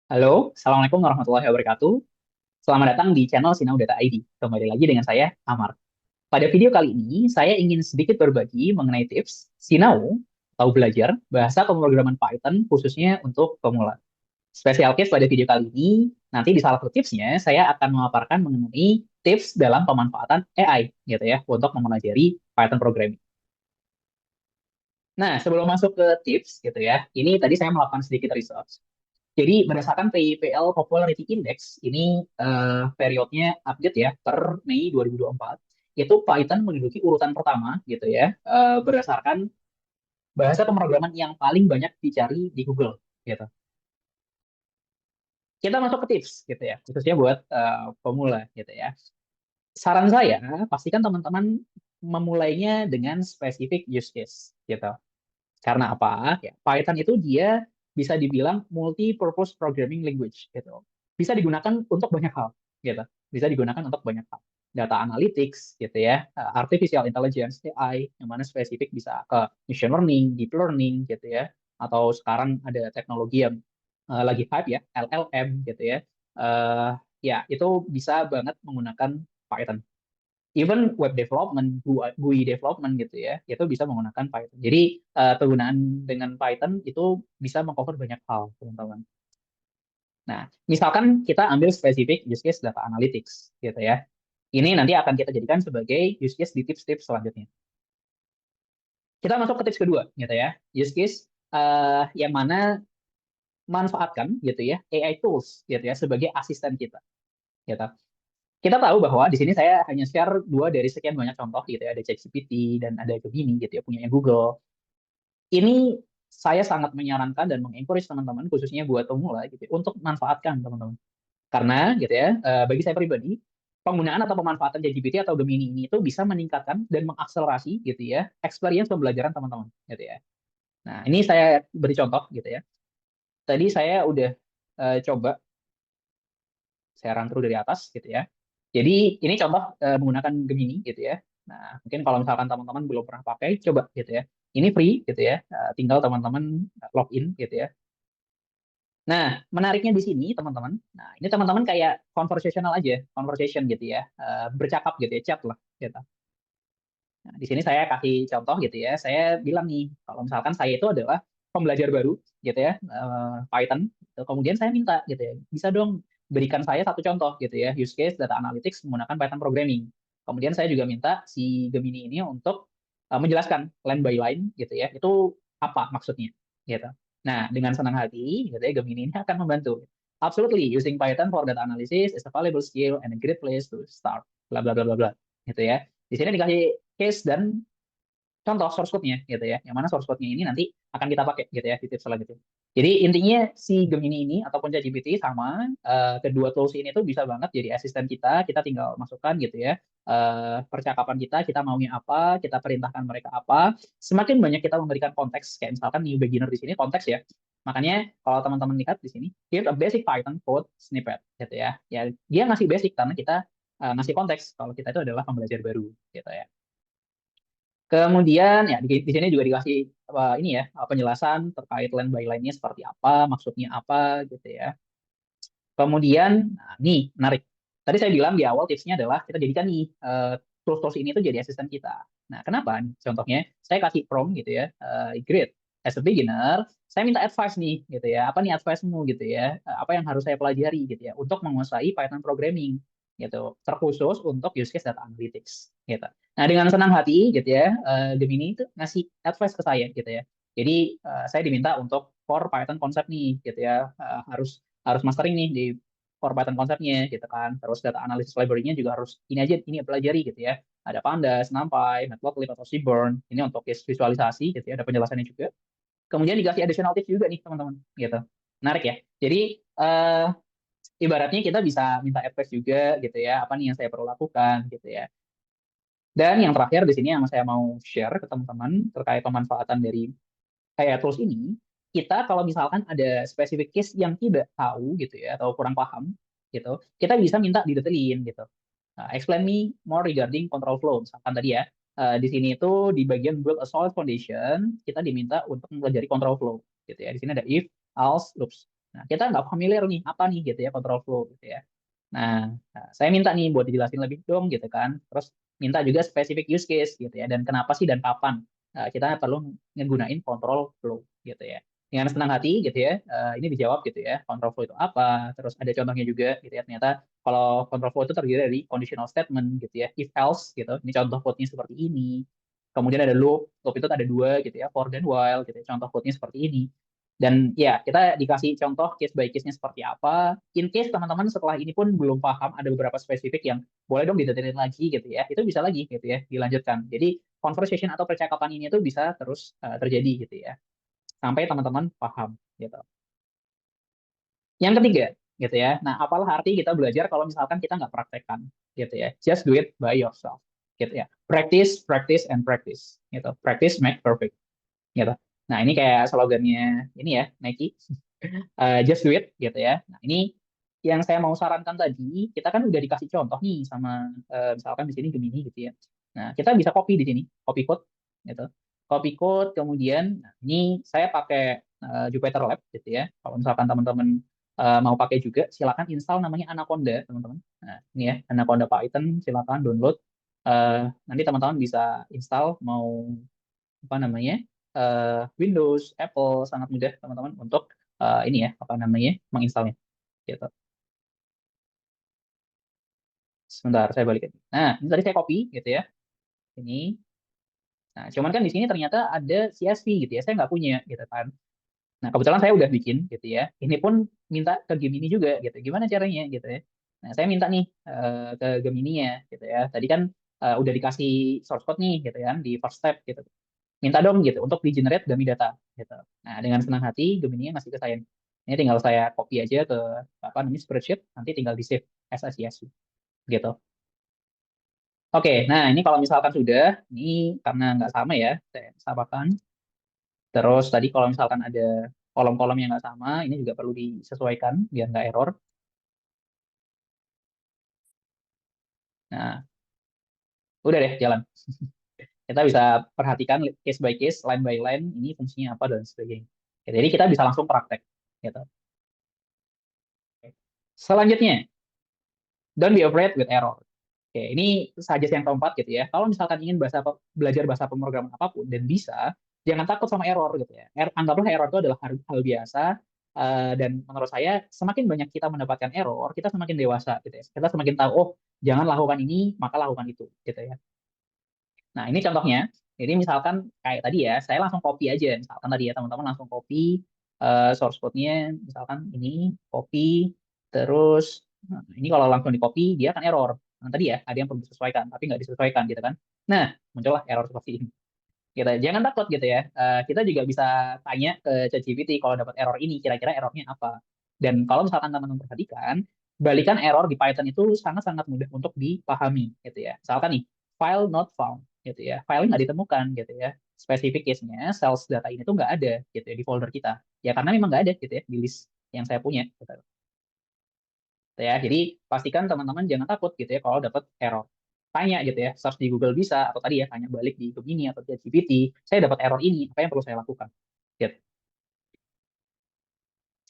Halo, Assalamualaikum warahmatullahi wabarakatuh. Selamat datang di channel Sinau Data ID. Kembali lagi dengan saya, Amar. Pada video kali ini, saya ingin sedikit berbagi mengenai tips Sinau atau belajar bahasa pemrograman Python khususnya untuk pemula. Spesial case pada video kali ini, nanti di salah satu tipsnya, saya akan memaparkan mengenai tips dalam pemanfaatan AI, gitu ya, untuk mempelajari Python programming. Nah, sebelum masuk ke tips, gitu ya, ini tadi saya melakukan sedikit research. Jadi berdasarkan PIPL Popularity Index, ini periodnya update ya per Mei 2024, itu Python menduduki urutan pertama gitu ya, berdasarkan bahasa pemrograman yang paling banyak dicari di Google gitu. Kita masuk ke tips gitu ya, khususnya buat pemula gitu ya. Saran saya, pastikan teman-teman memulainya dengan spesifik use case gitu. Karena apa? Ya, Python itu dia bisa dibilang multi-purpose programming language gitu. Bisa digunakan untuk banyak hal gitu. Bisa digunakan untuk banyak hal. Data analytics gitu ya, artificial intelligence AI yang mana spesifik bisa ke machine learning, deep learning gitu ya. Atau sekarang ada teknologi yang lagi hype ya, LLM gitu ya. Eh, ya itu bisa banget menggunakan Python. Even web development, GUI development gitu ya, itu bisa menggunakan Python. Jadi penggunaan dengan Python itu bisa mengcover banyak hal, teman-teman. Nah, misalkan kita ambil spesifik use case data analytics gitu ya. Ini nanti akan kita jadikan sebagai use case di tips-tips selanjutnya. Kita masuk ke tips kedua gitu ya. Use case yang mana manfaatkan gitu ya AI tools gitu ya sebagai asisten kita gitu. Kita tahu bahwa di sini saya hanya share dua dari sekian banyak contoh gitu ya, ada ChatGPT dan ada Gemini gitu ya, punyanya Google. Ini saya sangat menyarankan dan mengencourage teman-teman, khususnya buat pemula gitu ya, untuk manfaatkan teman-teman. Karena gitu ya, bagi saya pribadi, penggunaan atau pemanfaatan ChatGPT atau Gemini ini itu bisa meningkatkan dan mengakselerasi gitu ya, experience pembelajaran teman-teman gitu ya. Nah, ini saya beri contoh gitu ya. Tadi saya udah coba saya run through dari atas gitu ya. Jadi ini contoh menggunakan Gemini gitu ya. Nah, mungkin kalau misalkan teman-teman belum pernah pakai, coba gitu ya. Ini free gitu ya. Tinggal teman-teman login gitu ya. Nah, menariknya di sini teman-teman. Nah, ini teman-teman kayak conversational aja, conversation gitu ya. Bercakap gitu ya, chat lah gitu. Nah, di sini saya kasih contoh gitu ya. Saya bilang nih, kalau misalkan saya itu adalah pembelajar baru gitu ya, Python. Gitu. Kemudian saya minta gitu ya, bisa dong berikan saya satu contoh gitu ya, use case data analytics menggunakan Python programming. Kemudian saya juga minta si Gemini ini untuk menjelaskan line by line gitu ya, itu apa maksudnya gitu. Nah, dengan senang hati gitu ya, Gemini ini akan membantu. Absolutely, using Python for data analysis is a valuable skill and a great place to start. Bla bla bla bla bla. Gitu ya. Di sini dikasih case dan contoh source code-nya gitu ya. Yang mana source code-nya ini nanti akan kita pakai gitu ya di tips selanjutnya. Jadi intinya si Gemini ini ataupun ChatGPT sama kedua tools ini tuh bisa banget jadi asisten kita. Kita tinggal masukkan gitu ya percakapan kita maunya apa, kita perintahkan mereka apa. Semakin banyak kita memberikan konteks, kayak misalkan new beginner di sini konteks ya. Makanya kalau teman-teman lihat di sini, here's a basic Python code snippet gitu ya. Ya dia ngasih basic karena kita ngasih konteks kalau kita itu adalah pembelajar baru gitu ya. Kemudian ya di sini juga dikasih ini ya penjelasan terkait line by line-nya seperti apa, maksudnya apa gitu ya. Kemudian nah, nih menarik. Tadi saya bilang di awal tipsnya adalah kita jadikan nih tools-tools ini tuh jadi asisten kita. Nah, kenapa? Contohnya saya kasih prompt gitu ya, great. As a beginner, saya minta advice nih gitu ya. Apa nih advice-mu gitu ya? Apa yang harus saya pelajari gitu ya untuk menguasai Python programming gitu. Terkhusus untuk use case data analytics gitu. Nah, dengan senang hati gitu ya, Gemini itu ngasih advice ke saya gitu ya. Jadi saya diminta untuk for Python konsep nih gitu ya. Harus harus mastering nih di core Python konsepnya gitu kan. Terus data analysis library-nya juga harus ini aja ini pelajari gitu ya. Ada Pandas, NumPy, Matplotlib atau Seaborn. Ini untuk case visualisasi gitu ya, ada penjelasannya juga. Kemudian dikasih additional tips juga nih teman-teman gitu. Menarik ya. Jadi ibaratnya kita bisa minta advice juga gitu ya, apa nih yang saya perlu lakukan gitu ya. Dan yang terakhir di sini yang saya mau share ke teman-teman terkait pemanfaatan dari kayak tools ini, kita kalau misalkan ada spesifik case yang tidak tahu gitu ya atau kurang paham gitu, kita bisa minta didetailin gitu. Explain me more regarding control flow. Misalkan tadi ya, di sini itu di bagian build a solid foundation, kita diminta untuk mempelajari control flow gitu ya. Di sini ada if, else, loops. Nah, kita nggak familiar nih, apa nih gitu ya control flow gitu ya. Nah, saya minta nih buat dijelasin lebih dong gitu kan. Terus minta juga spesifik use case gitu ya, dan kenapa sih dan kapan kita perlu ngegunain control flow gitu ya. Dengan senang hati gitu ya, ini dijawab gitu ya, control flow itu apa, terus ada contohnya juga gitu ya. Ternyata kalau control flow itu terdiri dari conditional statement gitu ya, if else gitu, ini contoh code-nya seperti ini. Kemudian ada loop itu ada dua gitu ya, for dan while gitu ya, contoh code-nya seperti ini. Dan ya, kita dikasih contoh case by case-nya seperti apa. In case teman-teman setelah ini pun belum paham, ada beberapa spesifik yang boleh dong didetailin lagi gitu ya. Itu bisa lagi gitu ya, dilanjutkan. Jadi conversation atau percakapan ini tuh bisa terus terjadi gitu ya. Sampai teman-teman paham gitu. Yang ketiga gitu ya. Nah, apalah arti kita belajar kalau misalkan kita nggak praktekkan gitu ya. Just do it by yourself gitu ya. Practice, practice, and practice gitu. Practice make perfect gitu. Nah, ini kayak slogannya ini ya, Nike. Just do it gitu ya. Nah, ini yang saya mau sarankan tadi, kita kan udah dikasih contoh nih sama misalkan di sini Gemini gitu ya. Nah, kita bisa copy di sini, copy code gitu. Copy code kemudian nah, ini saya pakai Jupyter Lab gitu ya. Kalau misalkan teman-teman mau pakai juga silakan install namanya Anaconda, teman-teman. Nah, ini ya, Anaconda Python silakan download. Nanti teman-teman bisa install mau apa namanya? Windows, Apple sangat mudah teman-teman untuk ini ya apa namanya menginstalnya gitu. Sebentar saya balikin. Nah, ini tadi saya copy gitu ya. Ini. Nah, cuman kan di sini ternyata ada CSV gitu ya. Saya nggak punya gitu kan. Nah, kebetulan saya udah bikin gitu ya. Ini pun minta ke Gemini juga gitu. Gimana caranya gitu ya. Nah, saya minta nih ke Gemini-nya gitu ya. Tadi kan udah dikasih source code nih gitu kan di first step gitu. Minta dong gitu untuk di generate dummy data gitu. Nah, dengan senang hati Gemini ngasih ke saya. Ini tinggal saya copy aja ke apa namanya spreadsheet, nanti tinggal di save as a CSV gitu. Oke, nah ini kalau misalkan sudah, ini karena nggak sama ya, saya samakan. Terus tadi kalau misalkan ada kolom-kolom yang nggak sama, ini juga perlu disesuaikan biar nggak error. Nah, udah deh jalan. Kita bisa perhatikan case by case, line by line, ini fungsinya apa dan sebagainya. Oke, jadi kita bisa langsung praktek. Gitu. Selanjutnya, don't be afraid with error. Oke, ini suggest yang keempat gitu ya. Kalau misalkan ingin belajar bahasa pemrograman apapun dan bisa, jangan takut sama error gitu ya. Anggaplah error itu adalah hal biasa dan menurut saya semakin banyak kita mendapatkan error, kita semakin dewasa gitu ya. Kita semakin tahu oh, jangan lakukan ini, maka lakukan itu gitu ya. Nah, ini contohnya. Jadi misalkan kayak tadi ya, saya langsung copy aja. Misalkan tadi ya teman-teman langsung copy source code-nya, misalkan ini copy, terus nah, ini kalau langsung di copy dia akan error. Nah, tadi ya ada yang perlu disesuaikan, tapi nggak disesuaikan gitu kan. Nah, muncullah error seperti ini. Kita jangan takut gitu ya. Kita juga bisa tanya ke ChatGPT kalau dapat error ini, kira-kira errornya apa. Dan kalau misalkan teman-teman perhatikan, balikan error di Python itu sangat-sangat mudah untuk dipahami gitu ya. Misalkan nih, file not found gitu ya. File nggak ditemukan gitu ya. Spesifik case-nya, sales data ini tuh nggak ada gitu ya di folder kita. Ya karena memang nggak ada gitu ya di list yang saya punya. Gitu ya. Jadi pastikan teman-teman jangan takut gitu ya kalau dapat error. Tanya gitu ya, search di Google bisa atau tadi ya tanya balik di Gemini atau di GPT, saya dapat error ini, apa yang perlu saya lakukan? Gitu.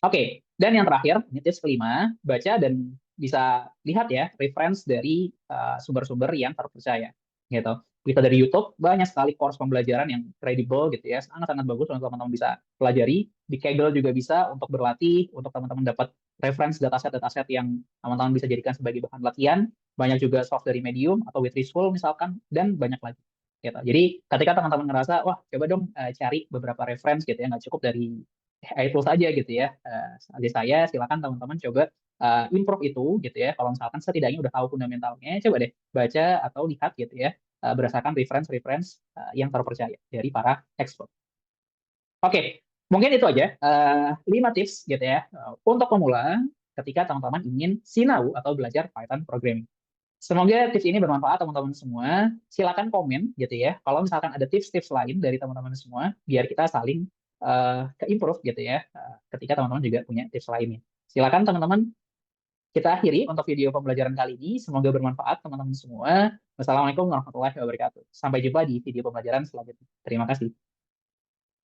Oke, dan yang terakhir, ini tips kelima, baca dan bisa lihat ya reference dari sumber-sumber yang terpercaya, gitu. Bisa dari YouTube, banyak sekali course pembelajaran yang kredibel gitu ya, sangat-sangat bagus untuk teman-teman bisa pelajari. Di Kaggle juga bisa untuk berlatih, untuk teman-teman dapat reference dataset-dataset yang teman-teman bisa jadikan sebagai bahan latihan. Banyak juga source dari Medium atau Withriful misalkan, dan banyak lagi. Gitu. Jadi ketika teman-teman ngerasa, wah coba dong cari beberapa reference gitu ya, nggak cukup dari itu saja gitu ya. Aja saya silakan teman-teman coba improve itu gitu ya. Kalau misalkan setidaknya udah tahu fundamentalnya, coba deh baca atau lihat gitu ya berdasarkan reference-reference yang terpercaya dari para expert. Oke, mungkin itu aja 5 tips gitu ya untuk pemula ketika teman-teman ingin sinau atau belajar Python programming. Semoga tips ini bermanfaat teman-teman semua. Silakan komen gitu ya. Kalau misalkan ada tips-tips lain dari teman-teman semua, biar kita saling ke-improve gitu ya. Ketika teman-teman juga punya tips lainnya. Silakan teman-teman kita akhiri untuk video pembelajaran kali ini. Semoga bermanfaat teman-teman semua. Wassalamualaikum warahmatullahi wabarakatuh. Sampai jumpa di video pembelajaran selanjutnya. Terima kasih.